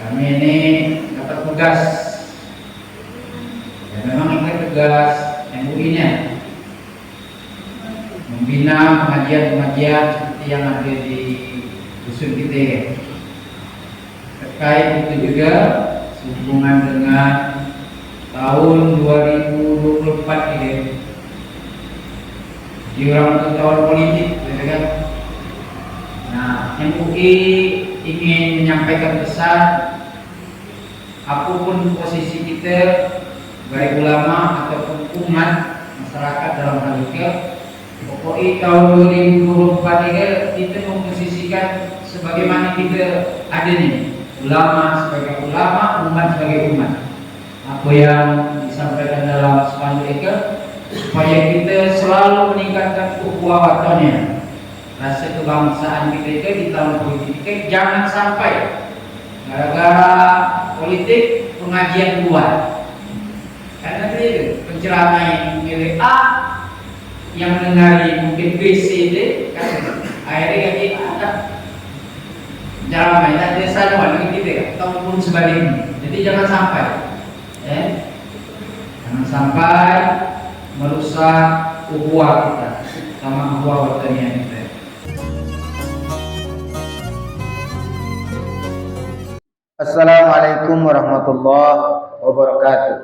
Kami ini dapat tugas, ya memang ini tugas MUI-nya, membina pengajian-pengajian seperti yang ada di dusun kita ya. Terkait itu juga sehubungan dengan tahun 2024 ini, diulang untuk tahun politik, gitu kan? Nah, MUI ingin menyampaikan pesan, apapun posisi kita, baik ulama ataupun umat masyarakat dalam hal ini, pokoknya tahun 2024 ini kita memposisikan sebagaimana kita ada nih, ulama sebagai ulama, umat sebagai umat. Apa yang disampaikan dalam spanduk itu, supaya kita selalu meningkatkan ukhuwah watannya, rasa kebangsaan kita itu di tahun politik kita. Jangan sampai gara-gara politik pengajian buat, karena itu penceramah yang milik A yang mendengari mungkin B, C, D kan, akhirnya jadi ada ceramah ada saluan gitu ya, ataupun sebaliknya. Jadi jangan sampai jangan sampai merusak ukhuwah kita sama ukhuwah watannya kita. Assalamualaikum warahmatullahi wabarakatuh.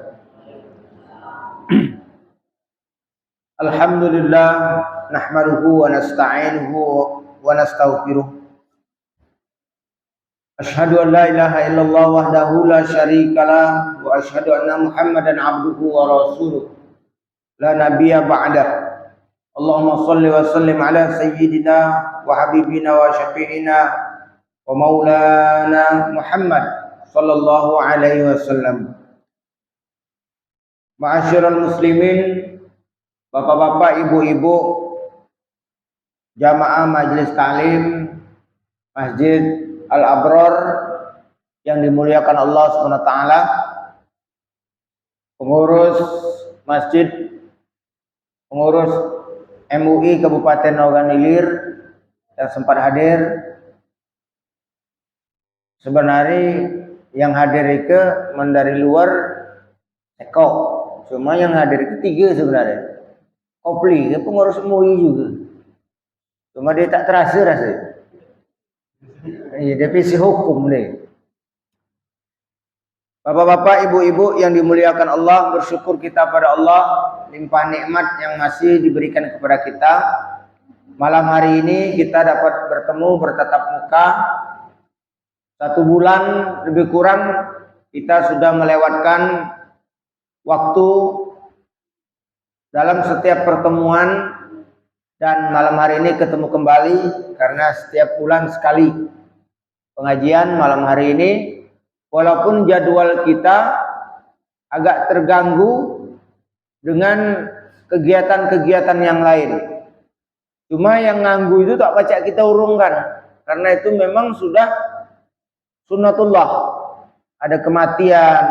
Alhamdulillah nahmaduhu wa nasta'inuhu wa nastaghfiruh. Asyhadu an la ilaha illallah wahdahu la syarikalah wa asyhadu anna Muhammadan abduhu wa rasuluh la nabiyya ba'dah. Allahumma shalli wa sallim ala sayyidina wa habibina wa syafi'ina wa maulana Muhammad sallallahu alaihi wasallam. Ma'asyiral muslimin, bapak-bapak, ibu-ibu, jamaah majelis taklim Masjid Al-Abrar yang dimuliakan Allah Subhanahu wa taala, pengurus masjid, pengurus MUI Kabupaten Ogan Ilir yang sempat hadir. Sebenarnya yang hadir itu dari luar sekok, cuma yang hadir itu 3 sebenarnya. Kopli, pengurus MUI juga, cuma dia tak terasa rasa. Iya, divisi hukum nih. Bapak-bapak, ibu-ibu yang dimuliakan Allah, bersyukur kita pada Allah limpah nikmat yang masih diberikan kepada kita. Malam hari ini kita dapat bertemu bertatap muka. 1 bulan lebih kurang kita sudah melewatkan waktu dalam setiap pertemuan, dan malam hari ini ketemu kembali karena setiap bulan sekali pengajian malam hari ini. Walaupun jadwal kita agak terganggu dengan kegiatan-kegiatan yang lain, cuma yang nganggu itu tak pacak kita urungkan, karena itu memang sudah sunnatullah. Ada kematian,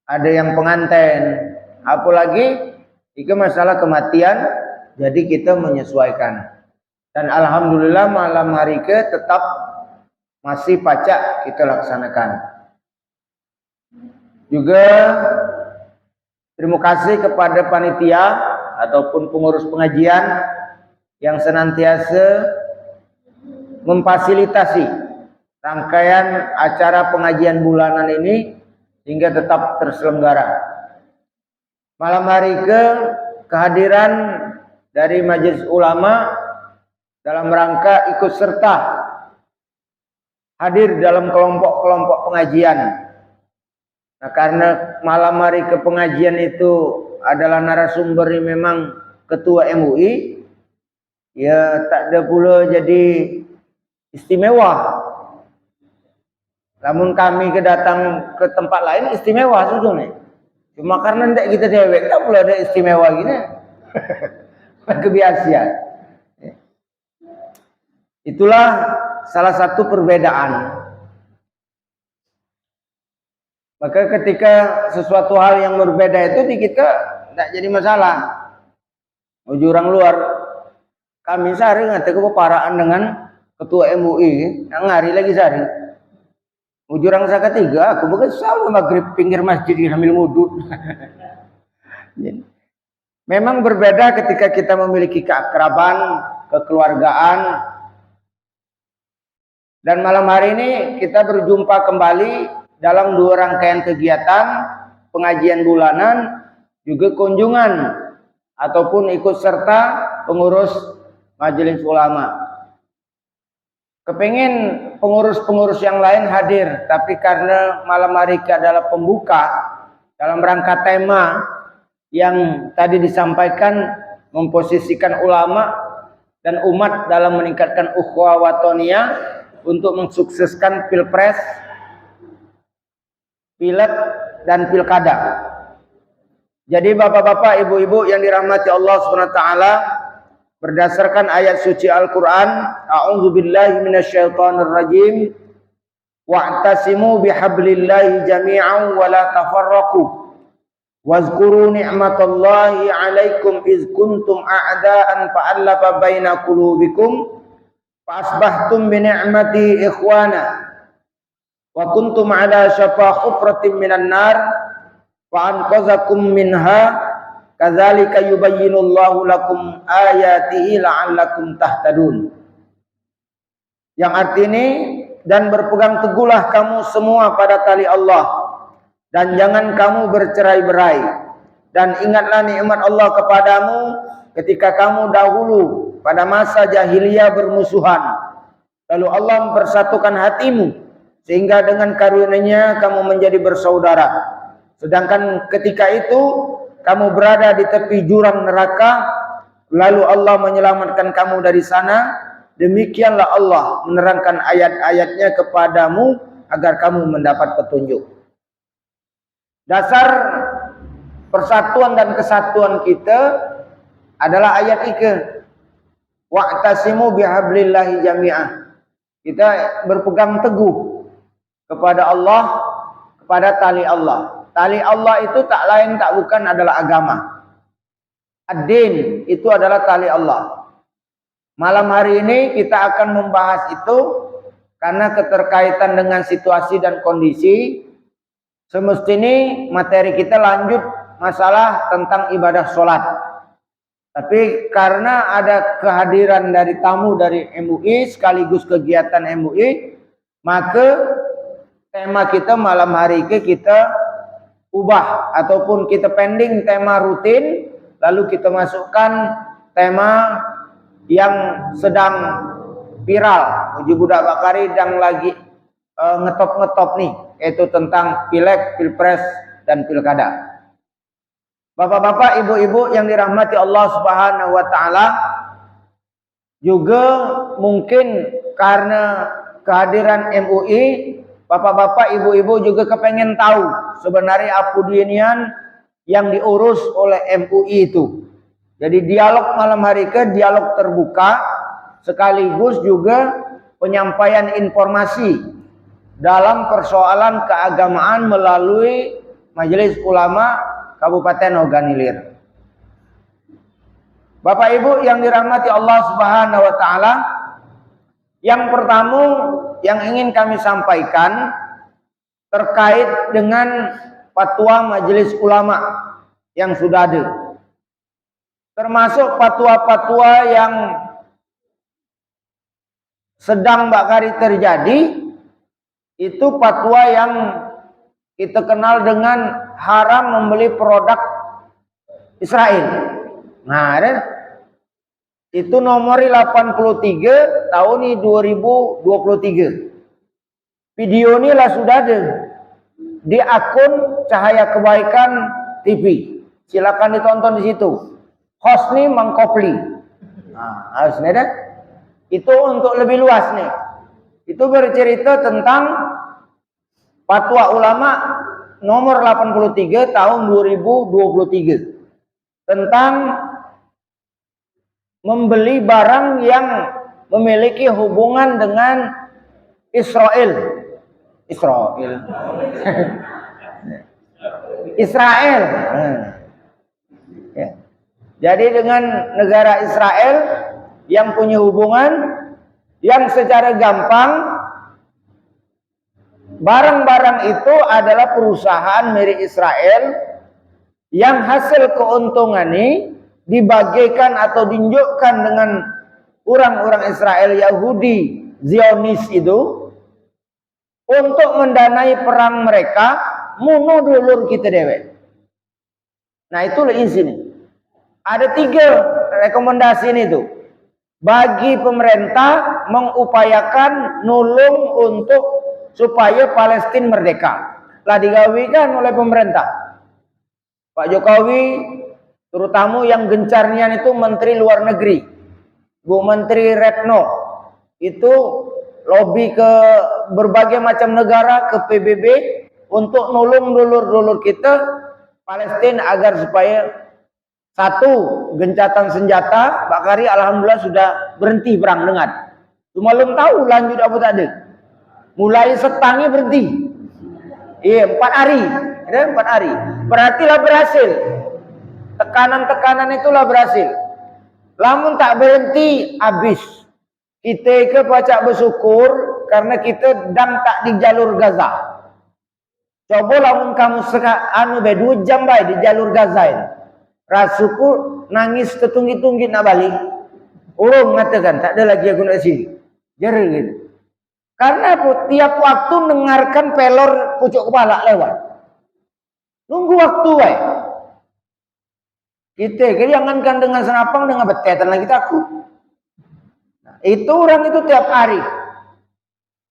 ada yang pengantin, apalagi jika masalah kematian, jadi kita menyesuaikan. Dan alhamdulillah malam hari ke tetap masih pacak kita laksanakan. Juga terima kasih kepada panitia ataupun pengurus pengajian yang senantiasa memfasilitasi rangkaian acara pengajian bulanan ini hingga tetap terselenggara. Malam hari ke kehadiran dari Majelis Ulama dalam rangka ikut serta hadir dalam kelompok-kelompok pengajian. Nah, karena malam hari ke pengajian itu adalah narasumber memang ketua MUI, ya tak ada pula jadi istimewa. Namun kami kedatang ke tempat lain istimewa sebetulnya. Cuma karena tidak kita dewek, tak pula ada istimewa gini. Kebiasaan. Itulah salah satu perbedaan. Maka ketika sesuatu hal yang berbeda itu di kita tidak jadi masalah. Orang luar, kami sehari ngata keparaan dengan ketua MUI, yang hari lagi sehari. Ujurang sa ketiga, aku bukan selalu maghrib pinggir masjid sambil wudhu. Memang berbeda ketika kita memiliki keakraban, kekeluargaan. Dan malam hari ini kita berjumpa kembali dalam 2 rangkaian kegiatan, pengajian bulanan, juga kunjungan ataupun ikut serta pengurus majelis ulama. Kepingin pengurus-pengurus yang lain hadir, tapi karena malam hari ini adalah pembuka dalam rangka tema yang tadi disampaikan, memposisikan ulama dan umat dalam meningkatkan ukhuwah watoniyah untuk mensukseskan pilpres, pileg, dan pilkada. Jadi bapak-bapak, ibu-ibu yang dirahmati Allah SWT, berdasarkan ayat suci Al-Quran, a'udzubillahi minasyaitonirrajim, wa'tasimu bihablillahi jami'an wa la tafarraqu wazkuru ni'matallahi 'alaikum iz kuntum a'daan fa'alafa baina qulubikum fa'asbahtum bi ni'mati ikhwana wa kuntum 'ala syafa hufratin minan nar fa'anqadhakum minha kadzalika yubayyinullahu lakum ayatihi la'allakum tahtadun. Yang artinya, dan berpegang teguhlah kamu semua pada tali Allah, dan jangan kamu bercerai-berai, dan ingatlah nikmat Allah kepadamu ketika kamu dahulu pada masa jahiliyah bermusuhan, lalu Allah mempersatukan hatimu sehingga dengan karunia-Nya kamu menjadi bersaudara. Sedangkan ketika itu kamu berada di tepi jurang neraka, lalu Allah menyelamatkan kamu dari sana. Demikianlah Allah menerangkan ayat-ayatnya kepadamu agar kamu mendapat petunjuk. Dasar persatuan dan kesatuan kita adalah ayat ini. Wa'tasimu bihablillahi jami'ah. Kita berpegang teguh kepada Allah, kepada tali Allah. Tali Allah itu tak lain tak bukan adalah agama. Ad-din itu adalah tali Allah. Malam hari ini kita akan membahas itu karena keterkaitan dengan situasi dan kondisi. Semestinya materi kita lanjut masalah tentang ibadah sholat. Tapi karena ada kehadiran dari tamu dari MUI sekaligus kegiatan MUI, maka tema kita malam hari ini kita ubah ataupun kita pending tema rutin, lalu kita masukkan tema yang sedang viral. Uji budak bakari dan lagi ngetop-ngetop nih, yaitu tentang pileg, pilpres, dan pilkada. Bapak-bapak, ibu-ibu yang dirahmati Allah Subhanahu wa taala, juga mungkin karena kehadiran MUI, bapak-bapak, ibu-ibu juga kepengen tahu sebenarnya apa dinian yang diurus oleh MUI itu. Jadi dialog malam hari ke dialog terbuka sekaligus juga penyampaian informasi dalam persoalan keagamaan melalui Majelis Ulama Kabupaten Oganilir. Bapak Ibu yang dirahmati Allah Subhanahu wa taala, yang pertama yang ingin kami sampaikan terkait dengan fatwa Majelis Ulama yang sudah ada. Termasuk fatwa-fatwa yang sedang bakari terjadi, itu fatwa yang kita kenal dengan haram membeli produk Israel. Nah, itu nomor 83 tahun 2023. Video ini lah sudah ada di akun Cahaya Kebaikan TV. Silakan ditonton di situ. Hosni Mangkopli. Nah, harusnya dah. Itu untuk lebih luas nih. Itu bercerita tentang fatwa ulama nomor 83 tahun 2023 tentang membeli barang yang memiliki hubungan dengan Israel. Israel. Ya. Jadi dengan negara Israel yang punya hubungan yang secara gampang barang-barang itu adalah perusahaan milik Israel yang hasil keuntungan ini dibagikan atau diunjukkan dengan orang-orang Israel Yahudi Zionis itu untuk mendanai perang mereka munuh dulur kita dewek. Nah itulah sini. Ada 3 rekomendasi ini tuh. Bagi pemerintah mengupayakan nulung untuk supaya Palestina merdeka. Lah digawikan oleh pemerintah. Pak Jokowi terutama yang gencarnya itu Menteri Luar Negeri. Bu Menteri Retno itu lobby ke berbagai macam negara, ke PBB untuk nulung dulur-dulur kita Palestina agar supaya satu gencatan senjata. Pak Kari alhamdulillah sudah berhenti perang dengan. Cuma belum tahu lanjut apa tak ada. Mulai setangi berhenti. Iya 4 hari. Ada 4 hari. Berartilah berhasil. Tekanan-tekanan itulah berhasil. Lamun tak berhenti habis. Kita ke pacak bersyukur karena kita dang tak di jalur Gaza. Coba lamun kamu 2 jam baik di jalur Gaza ini. Rasuku nangis tetunggi-tunggi nak balik. Orang mengatakan tak ada lagi aku nak sini. Jari gitu. Karena apa? Tiap waktu mendengarkan pelor pucuk kepala lewat. Nunggu waktu baik. Kita jangankan dengan senapang dengan betetan lagi takut. Nah, itu orang itu tiap hari.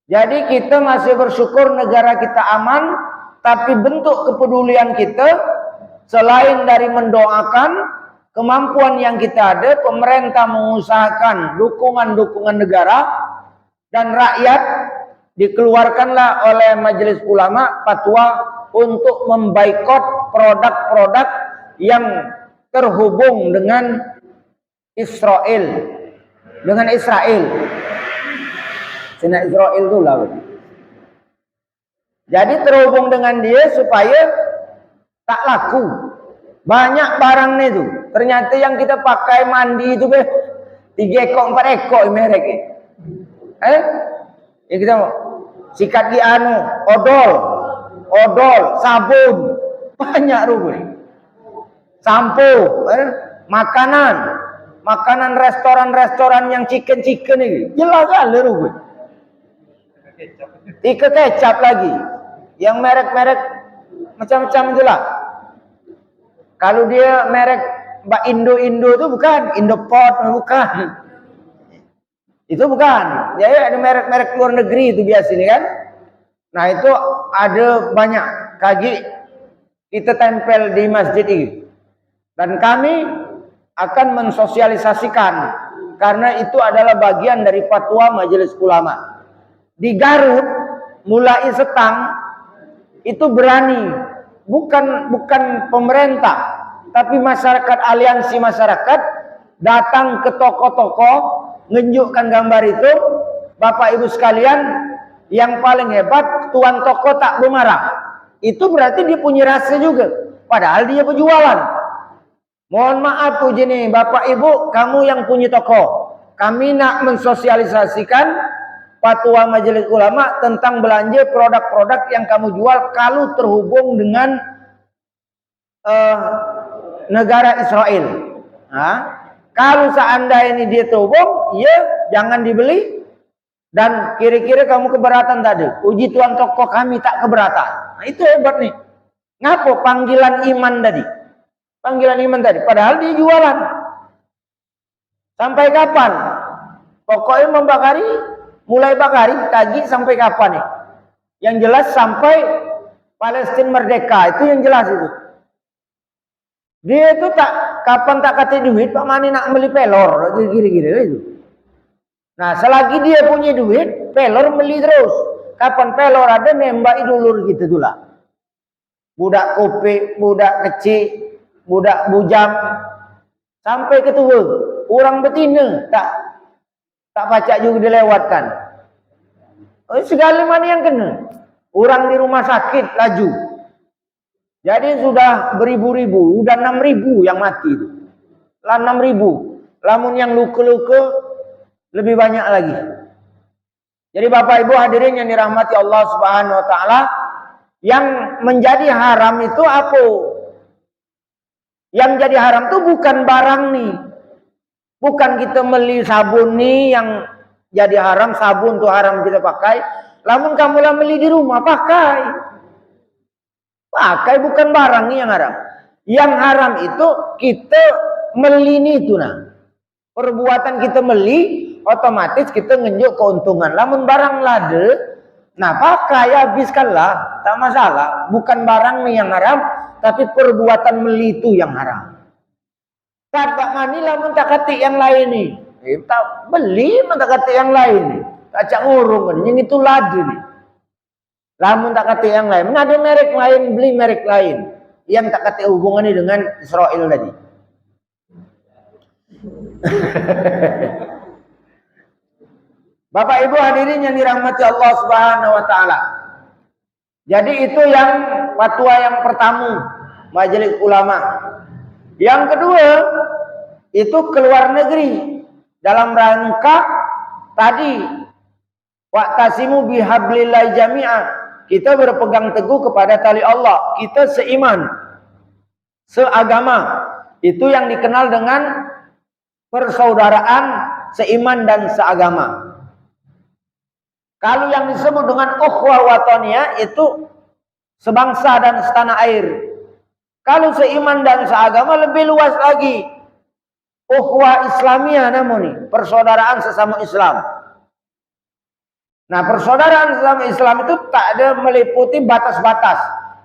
Jadi kita masih bersyukur negara kita aman. Tapi bentuk kepedulian kita selain dari mendoakan kemampuan yang kita ada, pemerintah mengusahakan dukungan-dukungan negara dan rakyat, dikeluarkanlah oleh Majelis Ulama fatwa untuk memboikot produk-produk yang terhubung dengan Israel. Cina Israel itu lah. Jadi terhubung dengan dia supaya tak laku. Banyak barang nih tuh. Ternyata yang kita pakai mandi itu 3 ekor 4 ekor merek. Ya kita mau sikat di odol, sabun, banyak rugi. Sampo, makanan restoran yang chicken ini. Jelas ada rugi. Ika kecap lagi. Yang merek-merek macam-macam itulah. Kalau dia merek Mbak Indo itu bukan, Indoport bukan. Itu bukan. Jadi ada merek-merek luar negeri itu biasa ini kan. Nah itu ada banyak. Kaki kita tempel di masjid ini. Dan kami akan mensosialisasikan. Karena itu adalah bagian dari fatwa Majelis Ulama. Di Garut mulai setang itu berani, bukan pemerintah, tapi masyarakat, aliansi masyarakat datang ke toko-toko, menunjukkan gambar itu. Bapak Ibu sekalian, yang paling hebat tuan toko tak bermarah. Itu berarti dia punya rasa juga, padahal dia berjualan. Mohon maaf puji nih Bapak Ibu, kamu yang punya toko, kami nak mensosialisasikan fatwa Majelis Ulama tentang belanja produk-produk yang kamu jual kalau terhubung dengan negara Israel. Nah, kalau seandainya dia terhubung, ya jangan dibeli. Dan kira-kira kamu keberatan tadi. Uji tuan toko kami tak keberatan. Nah, itu hebat nih. Ngapa panggilan iman tadi? Panggilan iman tadi. Padahal dia jualan. Sampai kapan? Pokoknya membakari. Mulai bakari, tagi sampai kapan nih? Yang jelas sampai Palestina merdeka, itu yang jelas itu. Dia itu kapan tak kata duit, Pak Mani nak beli pelor, kira-kira itu. Nah, selagi dia punya duit, pelor beli terus. Kapan pelor ada, nembak dulur gitu tuh lah. Budak kopi, budak kecil, budak bujang, sampai ketua, orang betina tak pacak juga dilewatkan. Segala mana yang kena. Orang di rumah sakit laju. Jadi sudah beribu-ribu, sudah 6.000 yang mati itu. Lah 6.000. Lamun yang luka-luka lebih banyak lagi. Jadi Bapak Ibu hadirin yang dirahmati Allah Subhanahu wa taala, yang menjadi haram itu apa? Yang jadi haram itu bukan barang nih. Bukan kita beli sabun nih yang jadi haram, sabun tuh haram kita pakai. Namun kamu lah beli di rumah pakai. Pakai bukan barang nih yang haram. Yang haram itu kita beli itu nah. Perbuatan kita beli otomatis kita ngenjuk keuntungan. Namun barang lade, nah pakai habiskanlah, tak masalah. Bukan barang nih yang haram, tapi perbuatan beli itu yang haram. Tak mani lamun tak kati yang lain nih. Tak beli tak kati yang lain nih. Kacang urung ini itu lade nih. Lamun tak kati yang lain, ada merek lain, beli merek lain yang tak kati hubungannya dengan Israel tadi. Bapak Ibu hadirin yang dirahmati Allah Subhanahu wa taala. Jadi itu yang fatwa yang pertama Majelis Ulama. Yang kedua itu keluar negeri dalam rangka tadi wa'tasimu bihablillah jami'ah. Kita berpegang teguh kepada tali Allah. Kita seiman, seagama. Itu yang dikenal dengan persaudaraan seiman dan seagama. Kalau yang disebut dengan ukhuwah wataniyah itu sebangsa dan setanah air. Kalau seiman dan seagama lebih luas lagi. Ukhuwah Islamiyah namun persaudaraan sesama Islam. Nah, persaudaraan sesama Islam itu tak ada meliputi batas-batas.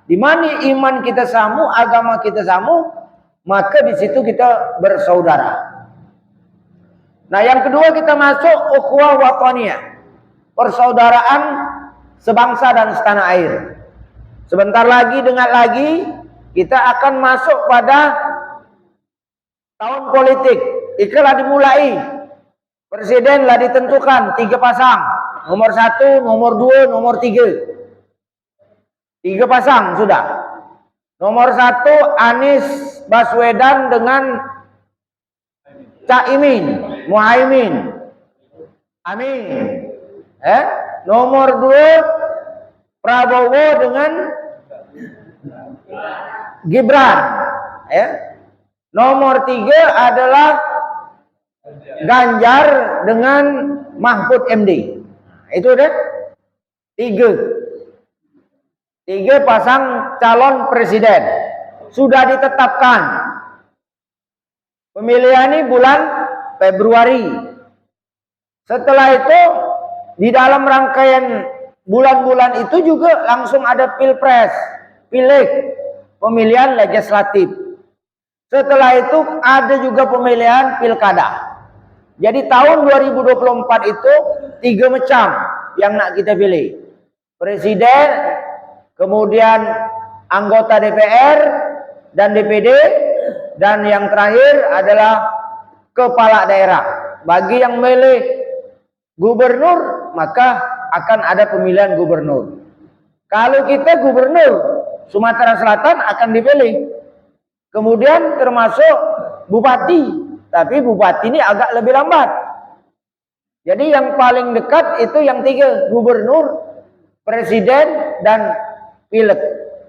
Di mana iman kita sama, agama kita sama, maka di situ kita bersaudara. Nah, yang kedua kita masuk ukhuwah wataniyah. Persaudaraan sebangsa dan setanah air. Sebentar lagi, dengar lagi, kita akan masuk pada tahun politik. Itulah dimulai. Presiden lah ditentukan 3 pasang. Nomor 1, nomor 2, nomor 3. 3 pasang sudah. Nomor 1 Anies Baswedan dengan Caimin, Muhaimin. Amin. Nomor 2 Prabowo dengan Gibran. Nomor 3 adalah Ganjar dengan Mahfud MD. Itu deh 3 pasang calon presiden sudah ditetapkan. Pemilihan ini bulan Februari. Setelah itu di dalam rangkaian bulan-bulan itu juga langsung ada pilpres, pileg, pemilihan legislatif. Setelah itu ada juga pemilihan pilkada. Jadi tahun 2024 itu 3 macam yang nak kita pilih. Presiden, kemudian anggota DPR dan DPD, dan yang terakhir adalah kepala daerah. Bagi yang milih gubernur, maka akan ada pemilihan gubernur. Kalau kita gubernur Sumatera Selatan akan dipilih. Kemudian termasuk bupati, tapi bupati ini agak lebih lambat. Jadi yang paling dekat itu yang 3, gubernur, presiden, dan pileg,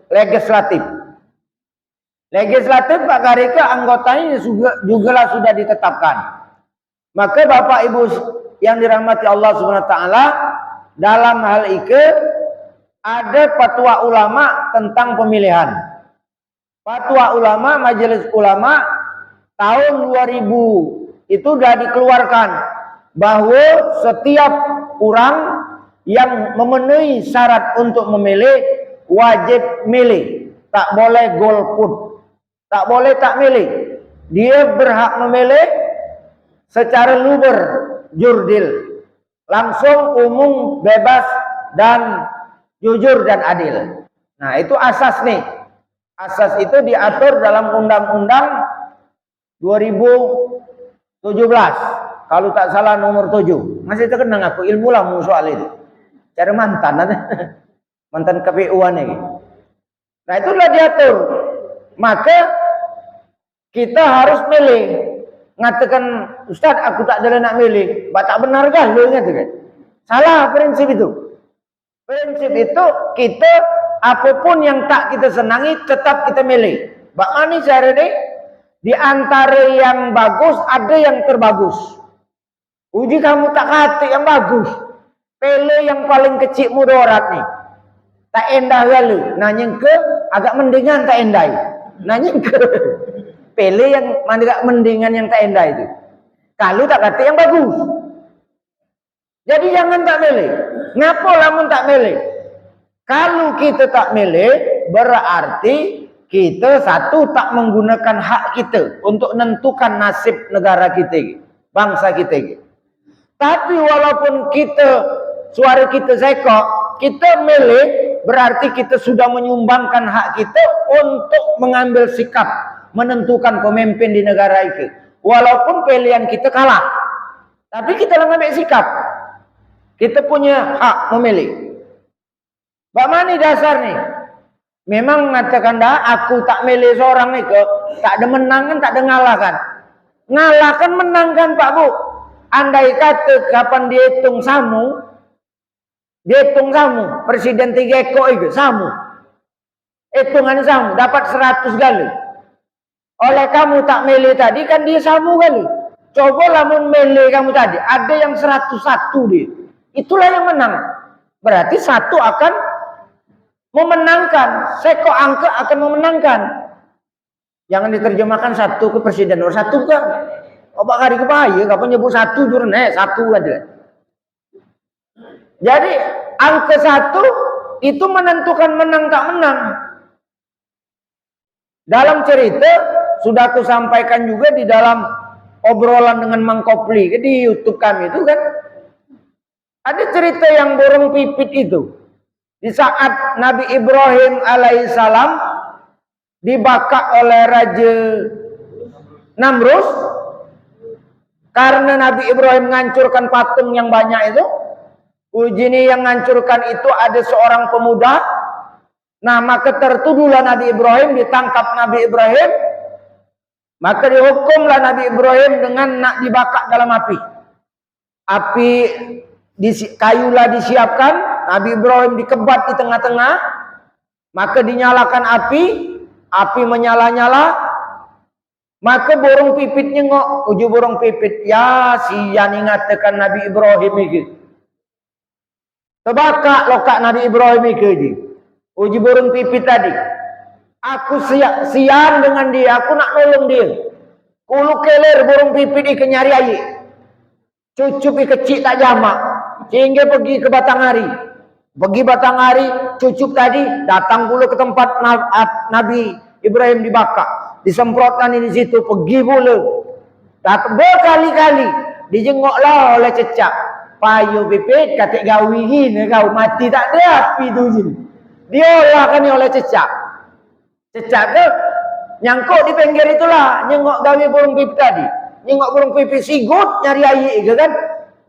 legislatif. Legislatif Pak Karika anggotanya juga sudah ditetapkan. Maka Bapak Ibu yang dirahmati Allah Subhanahu wa taala, dalam hal itu ada fatwa ulama tentang pemilihan. Fatwa ulama Majelis Ulama tahun 2000 itu sudah dikeluarkan bahwa setiap orang yang memenuhi syarat untuk memilih wajib milih, tak boleh golput, tak boleh tak milih. Dia berhak memilih secara luber, jurdil, langsung, umum, bebas, dan jujur dan adil. Nah, itu asas nih. Asas itu diatur dalam Undang-Undang 2017. Kalau tak salah nomor 7. Masih terkenang aku ilmu lah soal itu. Cari mantan ada. Mantan KPU-an ini. Nah, itulah diatur. Maka kita harus milih. Ngatakan, Ustaz aku tak ada nak milih. Tak benar kan lu ingat kan? Salah prinsip itu. Prinsip itu kita apapun yang tak kita senangi tetap kita milih. Bak mani cara ini di antara yang bagus ada yang terbagus. Uji kamu tak hati yang bagus. Pele yang paling kecil mudarat nih. Tak endah kali. Nanya ke agak mendingan tak endah. Nanya ke pele yang agak mendingan yang tak endah itu. Kalau tak kata yang bagus. Jadi jangan tak milih. Ngapa lamun tak milih? Kalau kita tak milih, berarti kita satu tak menggunakan hak kita untuk menentukan nasib negara kita, bangsa kita. Tapi walaupun kita suara kita sekok, kita milih, berarti kita sudah menyumbangkan hak kita untuk mengambil sikap menentukan pemimpin di negara itu. Walaupun pilihan kita kalah, tapi kita mengambil sikap. Kita punya hak memilih. Bagaimana dasar nih? Memang mengatakan dah, aku tak milih seorang nih ke, tak ada menangan, tak ada ngalahkan. Ngalahkan menangkan Pak Bu. Andai kata kapan dihitung samu, Presiden 3 ekor itu samu. Hitungan samu dapat 100 kali. Oleh kamu tak milih tadi kan dia samu kali. Coba lamun milih kamu tadi, ada yang 101 dia. Itulah yang menang. Berarti satu akan memenangkan. Seko angka akan memenangkan. Jangan diterjemahkan satu ke presiden nomor satu kan. Obat hari ke bahaya. Kapan nyebut satu jurun. Satu aja. Jadi angka satu itu menentukan menang tak menang. Dalam cerita sudah aku sampaikan juga di dalam obrolan dengan Mang Kopli di YouTube kami itu kan. Ada cerita yang borong pipit itu. Di saat Nabi Ibrahim alaihissalam dibakar oleh Raja Namrus. Karena Nabi Ibrahim menghancurkan patung yang banyak itu. Uji ini yang menghancurkan itu ada seorang pemuda. Nah maka tertuduhlah Nabi Ibrahim. Ditangkap Nabi Ibrahim. Maka dihukumlah Nabi Ibrahim dengan nak dibakar dalam api. Api kayulah disiapkan, Nabi Ibrahim dikebat di tengah-tengah, maka dinyalakan api menyala-nyala, maka burung pipit nyengok, uju burung pipit, ya si yang ingatakan Nabi Ibrahim ini. Terbakar lokak Nabi Ibrahim ini, uji burung pipit tadi. Aku sian dengan dia, aku nak nolong dia. Kulu keler burung pipit ini nyari air. Cucup kecil tak jamak. Sehingga pergi ke Batanghari. Pergi Batanghari, cucup tadi datang pula ke tempat Nabi Ibrahim dibakar. Disemprotkan di situ, pergi pula. Berkali-kali dijengoklah oleh cecak. Payu pipit katik gawi gini kau mati tak ada api tu je. Diolahkan oleh cecak. Cecak tu nyangkut di pinggir itulah, nyengok gawi burung pipit tadi. Nyengok burung pipit sigut nyari air ke kan.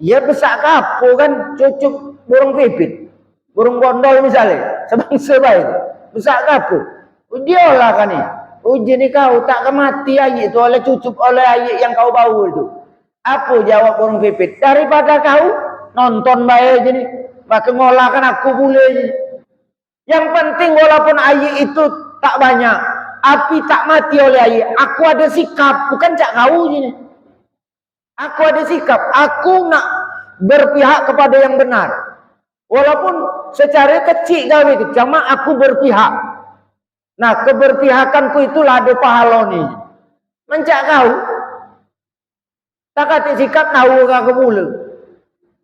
Ya besar kapo kan cucuk burung pipit. Burung gondol misalnya. Sebangsa baik. Besar kapo. Dia lah kan ni. Uji ni kau tak mati air tu oleh cucuk oleh air yang kau bau itu. Apa jawab burung pipit? Daripada kau nonton baik je ni. Maka ngolahkan aku boleh je. Yang penting walaupun air itu tak banyak. Api tak mati oleh air. Aku ada sikap. Bukan cak kau je ni. Aku ada sikap, aku nak berpihak kepada yang benar. Walaupun secara kecil kau itu, cuma aku berpihak. Nah, keberpihakanku itulah ada pahala ni. Mencak kau, tak kata sikap nahu kau ke mula.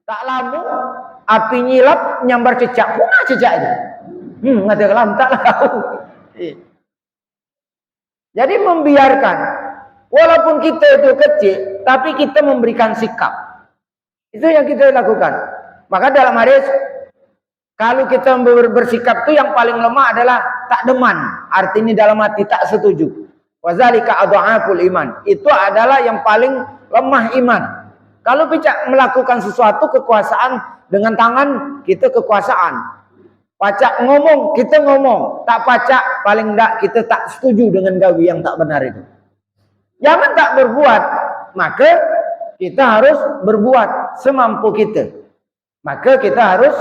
Tak lama, api nyilap nyambar cecak. Punah cecak itu. Ngata kelam, tak tahu. Jadi membiarkan. Walaupun kita itu kecil, tapi kita memberikan sikap. Itu yang kita lakukan. Maka dalam hadis, kalau kita bersikap itu yang paling lemah adalah tak deman. Artinya dalam hati tak setuju. Wazalika adhaful iman. Itu adalah yang paling lemah iman. Kalau kita melakukan sesuatu kekuasaan dengan tangan, kita kekuasaan. Pacak ngomong, kita ngomong. Tak pacak, paling enggak kita tak setuju dengan gawi yang tak benar itu. Jangan tak berbuat, maka kita harus berbuat semampu kita. Maka kita harus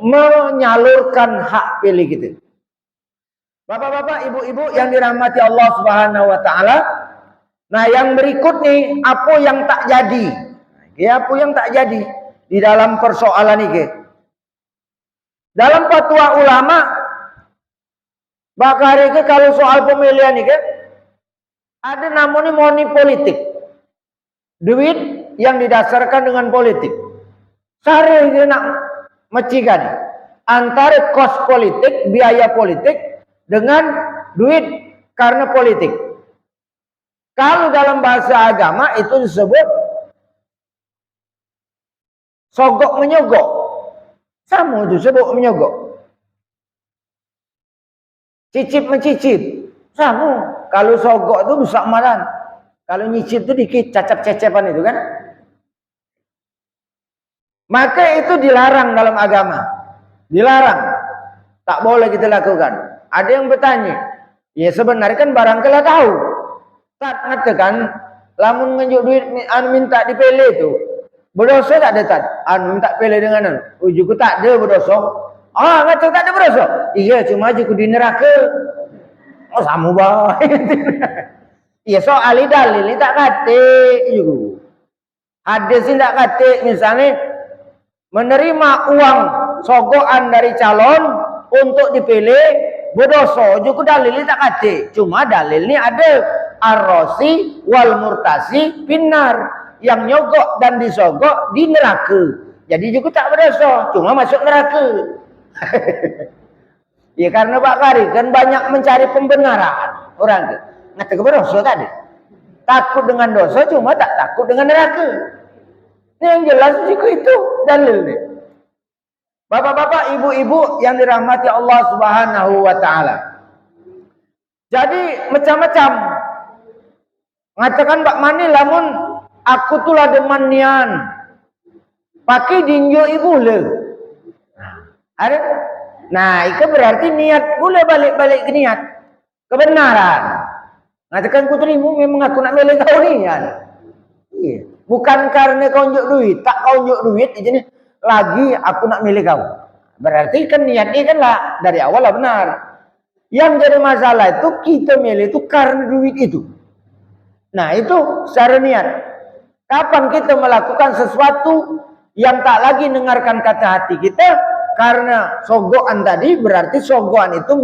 menyalurkan hak pilih kita. Bapak-bapak, ibu-ibu yang dirahmati Allah Subhanahu wa taala. Nah, yang berikut nih, apa yang tak jadi? Ya, apa yang tak jadi di dalam persoalan ini? Dalam fatwa ulama, bakari ke kalau soal pemilihan ini ada namanya money politik. Duit yang didasarkan dengan politik. Cara ini nak mecikan antara kos politik, biaya politik dengan duit karena politik. Kalau dalam bahasa agama itu disebut sogok menyogok. Sama itu sebut menyogok. Cicip mencicip. Sama. Kalau sogok itu besar malan. Kalau nyicip itu dikit cacap-cecepan itu kan. Maka itu dilarang dalam agama. Dilarang. Tak boleh kita lakukan. Ada yang bertanya. Ya sebenarnya kan barangkali tahu. Tak mengatakan. Lamun ngenjuk duit minta dipilih itu. Berdosa tak ada tak? Minta pilih dengan ujuku tak ada berdosa. Ngata tak ada berdosa. Iya cuma juku di neraka. Oh sama baik. Iya soal dalil tak kata juga. Hadis tak kata misalnya menerima uang sogokan dari calon untuk dipilih berdosa. Juga dalil tak kata. Cuma dalil ni ada ar-rasi wal murtasi finnar, yang nyogok dan disogok di neraka. Jadi juga tak berdosa, cuma masuk neraka. Ya karena Pak Kari kan banyak mencari pembenaran orang tu. Ngata berdosa tadi. Takut dengan dosa cuma tak takut dengan neraka. Ini yang jelas juga itu dalil ni. Bapak-bapak, ibu-ibu yang dirahmati Allah Subhanahu wa taala. Jadi macam-macam. Ngatakan Pak Mani lamun aku tu lah deman nian. Pakai dinjo ibu le. Ada? Nah, itu berarti niat boleh balik-balik ke niat. Kebenaran. Ngatakan ku terima memang aku nak milih kau nian. Iya. Bukan karena kau unjuk duit, tak kau unjuk duit jadi lagi aku nak milih kau. Berarti kan niatnya kan lah dari awal lah benar. Yang jadi masalah itu kita milih itu karena duit itu. Nah, itu secara niat. Kapan kita melakukan sesuatu yang tak lagi dengarkan kata hati kita karena sogokan tadi, berarti sogokan itu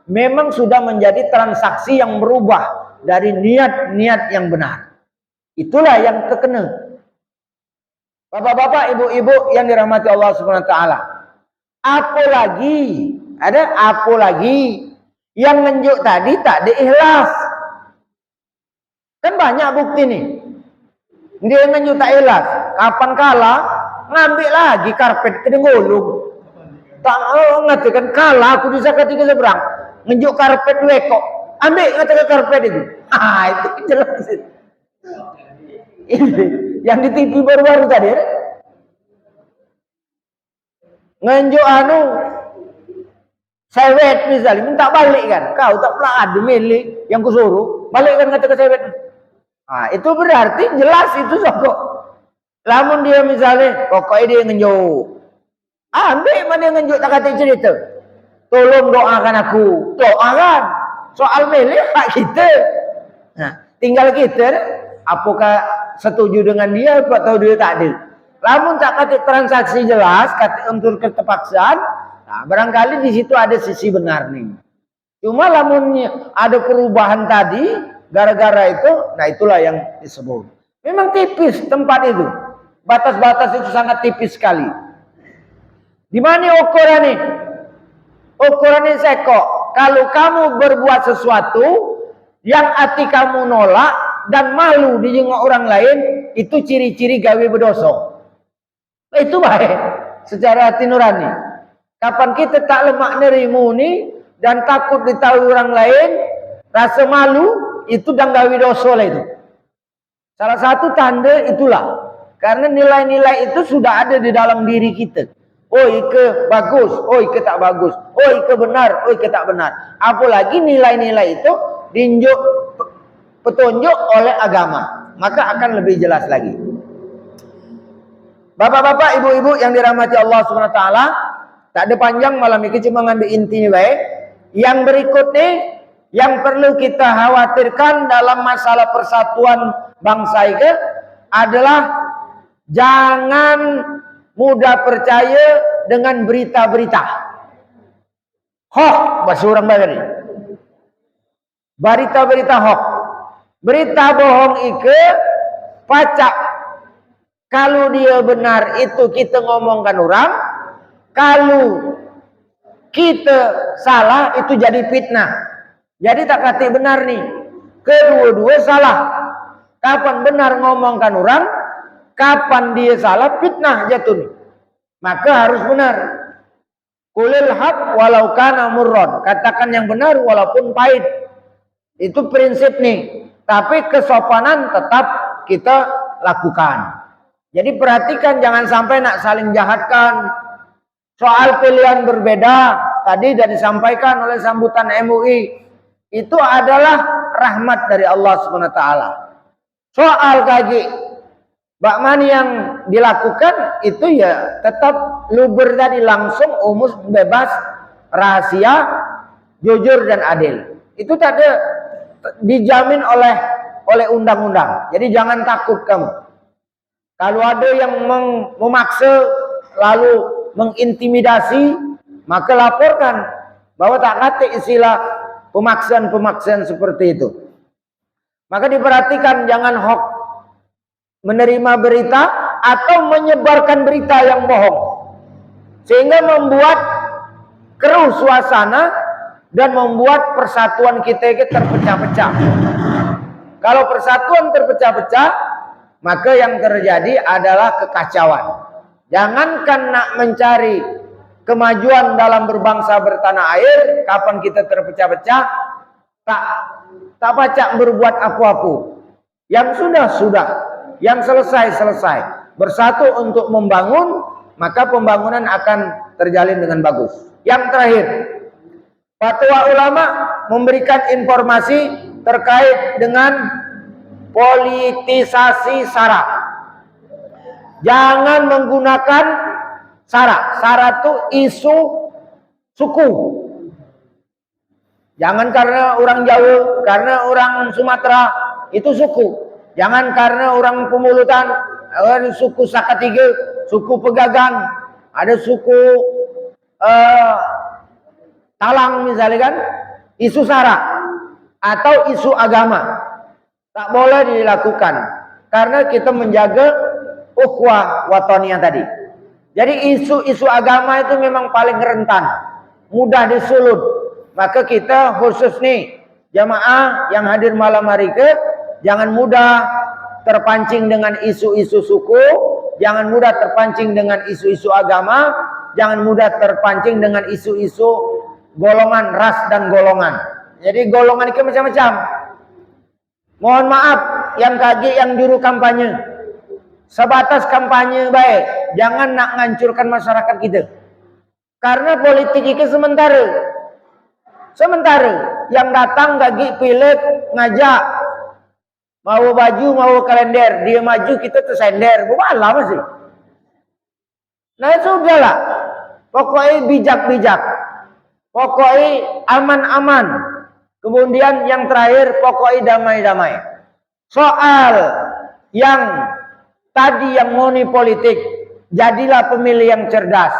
memang sudah menjadi transaksi yang berubah dari niat-niat yang benar. Itulah yang terkena. Bapak-bapak, ibu-ibu yang dirahmati Allah Subhanahu wa taala. Apalagi yang nunjuk tadi tak ada ikhlas. Kan banyak bukti nih. Dia ngenjuk tak ikhlas. Kapan kala ngambil lagi karpet ke dengolong. Tak ngatakan kala aku bisa ketika seberang. Ngenjuk karpet 2 ekor. Ambil ngatakan karpet itu. Itu jelas. Yang di TV baru-baru tadi. Ngenjuk sewet misalnya. Minta balik kan. Kau tak pernah ada milik yang kusuruh. Balik kan ngatakan sewet. Itu berarti jelas itu sogok. Lamun dia misalnya, pokoknya dia ngenjuk. Ambil mana dia ngenjuk tak kata cerita. Tolong doakan aku. Doakan. Soal milih hak kita. Nah, tinggal kita, apakah setuju dengan dia atau dia tak ada. Lamun tak kata transaksi jelas, kata untuk keterpaksaan, nah, barangkali di situ ada sisi benar nih. Cuma lamun ada perubahan tadi, gara-gara itu, nah itulah yang disebut. Memang tipis tempat itu. Batas-batas itu sangat tipis sekali. Di mana ukuran ini? Ukuran ini seko. Kalau kamu berbuat sesuatu yang hati kamu nolak dan malu dijenguk orang lain, itu ciri-ciri gawe berdosa. Itu baik secara hati nurani. Kapan kita tak lemak nerimu ni dan takut ditahu orang lain, rasa malu, itu dan gawe dosa lah itu. Salah satu tanda itulah. Karena nilai-nilai itu sudah ada di dalam diri kita. Oh, ike bagus, oh ike tak bagus. Oh, ike benar, oh ike tak benar. Apalagi nilai-nilai itu diunjuk petunjuk oleh agama. Maka akan lebih jelas lagi. Bapak-bapak, ibu-ibu yang dirahmati Allah Subhanahu wa taala, tak ada panjang malam ini, cuma ngambil intinya baik. Yang berikut nih yang perlu kita khawatirkan dalam masalah persatuan bangsa ini adalah jangan mudah percaya dengan berita-berita hoax, bahasa orang Bali. Berita-berita hoax, berita bohong itu pacak. Kalau dia benar itu kita ngomongkan orang, kalau kita salah itu jadi fitnah. Jadi tak kata benar nih, kedua-dua salah. Kapan benar ngomongkan orang, kapan dia salah, fitnah jatuh nih. Maka harus benar. Qulil haq walau kana murran. Katakan yang benar walaupun pahit. Itu prinsip nih. Tapi kesopanan tetap kita lakukan. Jadi perhatikan jangan sampai nak saling jahatkan. Soal pilihan berbeda tadi sudah disampaikan oleh sambutan MUI. Itu adalah rahmat dari Allah Subhanahu wa taala. Soal kaji bakmani yang dilakukan itu ya tetap luber tadi, langsung, umus, bebas, rahasia, jujur dan adil. Itu tak ada dijamin oleh undang-undang. Jadi jangan takut kamu. Kalau ada yang memaksa lalu mengintimidasi, maka laporkan bahwa tak kata istilah pemaksaan-pemaksaan seperti itu. Maka diperhatikan jangan hoax, menerima berita atau menyebarkan berita yang bohong, sehingga membuat keruh suasana dan membuat persatuan kita terpecah-pecah. Kalau persatuan terpecah-pecah, maka yang terjadi adalah kekacauan. Jangankan nak mencari kemajuan dalam berbangsa bertanah air, kapan kita terpecah-pecah, tak pacak berbuat apa-apa. Yang sudah, yang selesai. Bersatu untuk membangun, maka pembangunan akan terjalin dengan bagus. Yang terakhir, fatwa ulama memberikan informasi terkait dengan politisasi SARA. Jangan menggunakan SARA. SARA itu isu suku. Jangan karena orang Jawa, karena orang Sumatera itu suku. Jangan karena orang Pemulutan, ada suku Sakatiga, suku Pegagan, ada suku Talang misalnya kan, isu SARA atau isu agama. Tak boleh dilakukan karena kita menjaga ukhuwah watoniyah tadi. Jadi isu-isu agama itu memang paling rentan, mudah disulut. Maka kita khusus nih jamaah yang hadir malam hari ke, jangan mudah terpancing dengan isu-isu suku, jangan mudah terpancing dengan isu-isu agama, jangan mudah terpancing dengan isu-isu golongan, ras dan golongan. Jadi golongan itu macam-macam. Mohon maaf yang kaji, yang juru kampanye, sebatas kampanye baik, jangan nak ngancurkan masyarakat kita. Karena politik itu sementara. Yang datang kaji pilih ngajak, mau baju, mau kalender, dia maju kita tersender, bukanlah masih. Nah sudahlah, pokoknya bijak-bijak, pokoknya aman-aman. Kemudian yang terakhir pokoknya damai-damai. Soal yang tadi yang moni politik, jadilah pemilih yang cerdas.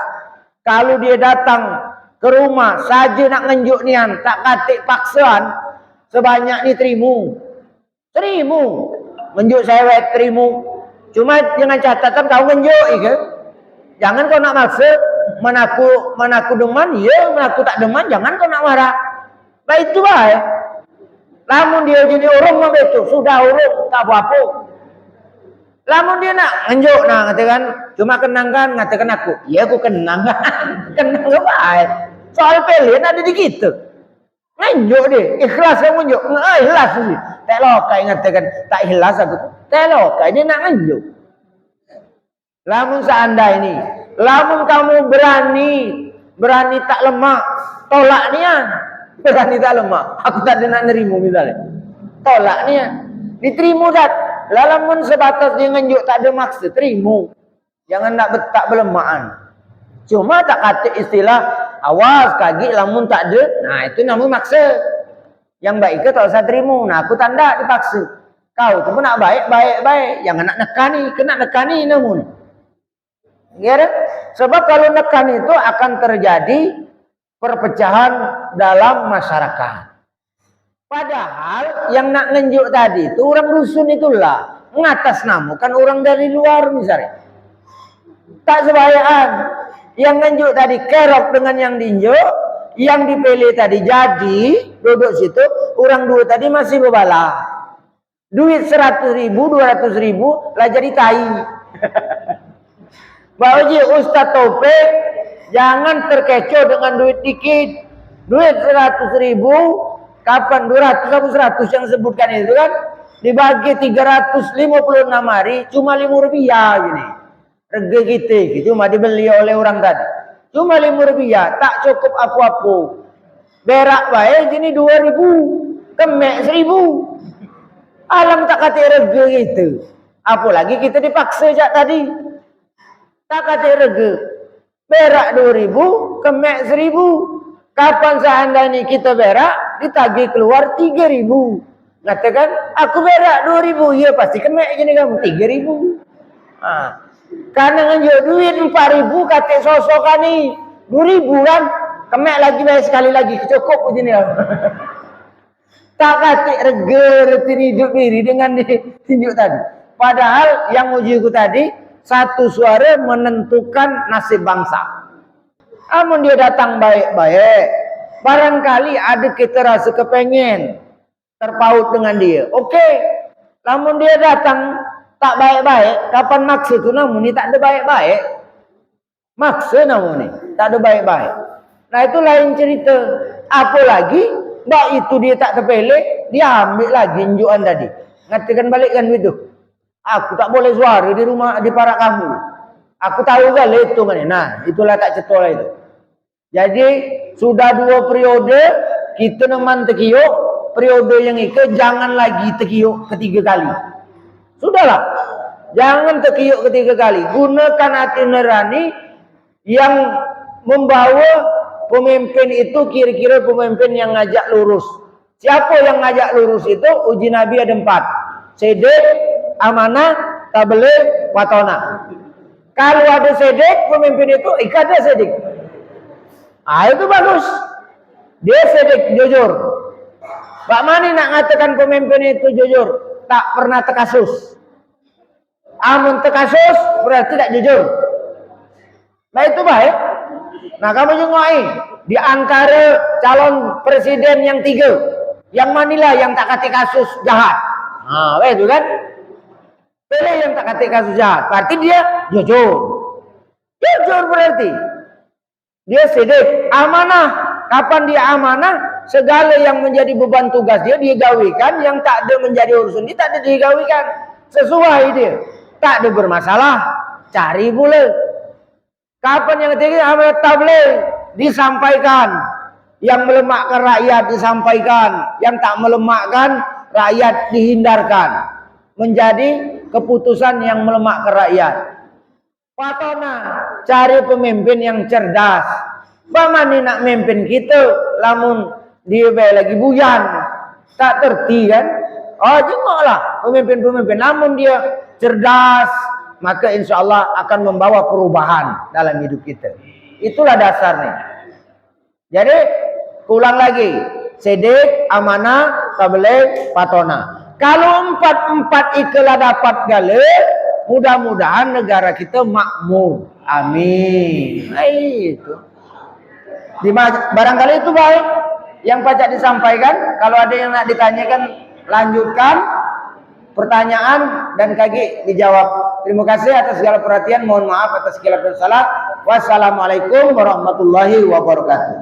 Kalau dia datang ke rumah saja nak ngenjuk nian, tak katik paksaan, sebanyak ni terimu. Menjuk sewet terimu. Cuma dengan catatan kau ngenjuk ke. Jangan kau nak maksa, menaku deman, ya menaku tak deman, jangan kau nak marah. Baik itu baik. Lamun dia jadi orang mah betul, sudah orang tak apa-apa. Lamun dia nak ngenjuk ngatakan cuma kenangkan ngatakan aku. Ya aku kenang. Kenang baik. Soal pilihan ada di kita. Ngenjuk dia, ikhlas yang ngenjuk. Ikhlas sih. Tak lokai ngatakan tak ikhlas aku. Tak lokai dia nak ngenjuk. Lamun seandainya ini, lamun kamu berani tak lemah, tolak nian. Berani tak lemah, aku tak ada nak nerima misalnya. Tolak nian. Diterima tak. Lamun sebatas dia ngenjuk tak ada maksud, terima. Jangan nak betak belemaan. Cuma tak kata istilah awas kaki lamun tak ada. Nah itu namun maksa. Yang baik ke tak usah terima. Nah aku tanda dipaksa. Kau tu pun nak baik. Jangan nak nekani. Kena nekani namun. Ya, sebab kalau nekan itu akan terjadi perpecahan dalam masyarakat. Padahal yang nak ngenjuk tadi itu orang dusun itulah. Mengatasnamakan orang dari luar misalnya. Tak sebayaan. Yang ngenjuk tadi kerok dengan yang diinjuk. Yang dipilih tadi jadi. Duduk situ. Orang dua tadi masih berbala. Duit 100.000, 200.000 lah jadi tai. Pak Haji Ustaz Taufik jangan terkecoh dengan duit dikit. Duit 100.000 kapan 200 atau 100 yang sebutkan itu kan dibagi 356 hari cuma 5 rupiah gini. Rega kita cuma dibeli oleh orang tadi. Cuma 5 rupiah tak cukup apa-apa. Berak baik gini 2.000, kemek 1.000. Alam tak kata rega gitu. Apalagi kita dipaksa jak tadi. Tak kata rega. Berak 2.000, kemek 1.000. Kapan seandainya kita berak, ditagih keluar 3.000. Katakan, aku berak 2.000. Ya pasti kemek gini kamu 3.000. Karena nganjuk duit 4.000, kata sosok kan ni 2.000 kan. Kemek lagi bayar sekali lagi. Cukup begini kamu. Tak kata rega reti hidup diri dengan ditunjuk tadi. Padahal yang uji ku tadi, satu suara menentukan nasib bangsa. Namun dia datang baik-baik. Barangkali ada kita rasa kepengen terpaut dengan dia. Okey. Namun dia datang tak baik-baik. Kapan maksa tu namun ni tak ada baik-baik. Maksa namun ni tak ada baik-baik. Nah itu lain cerita. Apalagi mbak itu dia tak terpelek, dia ambil lagi injuan tadi. Ngatakan balikkan duit tu. Aku tak boleh suara di rumah di parak kamu. Aku tahu kan itu kan. Nah, itulah tak cetol itu. Jadi sudah 2 periode kita neman tekiyuk, periode yang itu jangan lagi tekiyuk ketiga kali. Sudahlah. Jangan tekiyuk ketiga kali. Gunakan hati nurani yang membawa pemimpin itu kira-kira pemimpin yang ngajak lurus. Siapa yang ngajak lurus itu? Uji Nabi ada 4. Sedek, amanah, tabligh, watona. Kalau ada sedek, pemimpin itu ada sedek. Itu bagus. Dia sedek, jujur. Pak Mani nak ngatakan pemimpin itu jujur. Tak pernah tekasus. Amun tekasus berarti tak jujur. Nah itu baik. Nah kamu jengoi di antara calon presiden yang 3, yang manilah yang tak kata kasus jahat. Nah, itu kan? Pilih yang tak kata kasus jahat. Berarti dia jujur. Jujur berarti dia sedek, amanah. Kapan dia amanah? Segala yang menjadi beban tugas dia gawikan, yang tak ada menjadi urusan dia tak ada digawikan. Sesuai dia. Tak ada bermasalah. Cari pula. Kapan yang ketiga amanat tabligh disampaikan, yang melemahkan rakyat disampaikan, yang tak melemahkan rakyat dihindarkan, menjadi keputusan yang melemahkan rakyat. Patona cari pemimpin yang cerdas. Bagaimana nak memimpin kita, lamun dia lagi buyan, tak terti kan? Jengoklah pemimpin-pemimpin, namun dia cerdas. Maka insya Allah akan membawa perubahan dalam hidup kita. Itulah dasarnya. Jadi, ulang lagi. Sedek, amanah, tabligh, patona. Kalau 4 itulah dapat gale, mudah-mudahan negara kita makmur. Amin. Nah, itu. Barangkali itu baik. Yang pacak disampaikan. Kalau ada yang nak ditanyakan, lanjutkan. Pertanyaan dan kaki dijawab. Terima kasih atas segala perhatian. Mohon maaf atas segala kesalahan. Wassalamualaikum warahmatullahi wabarakatuh.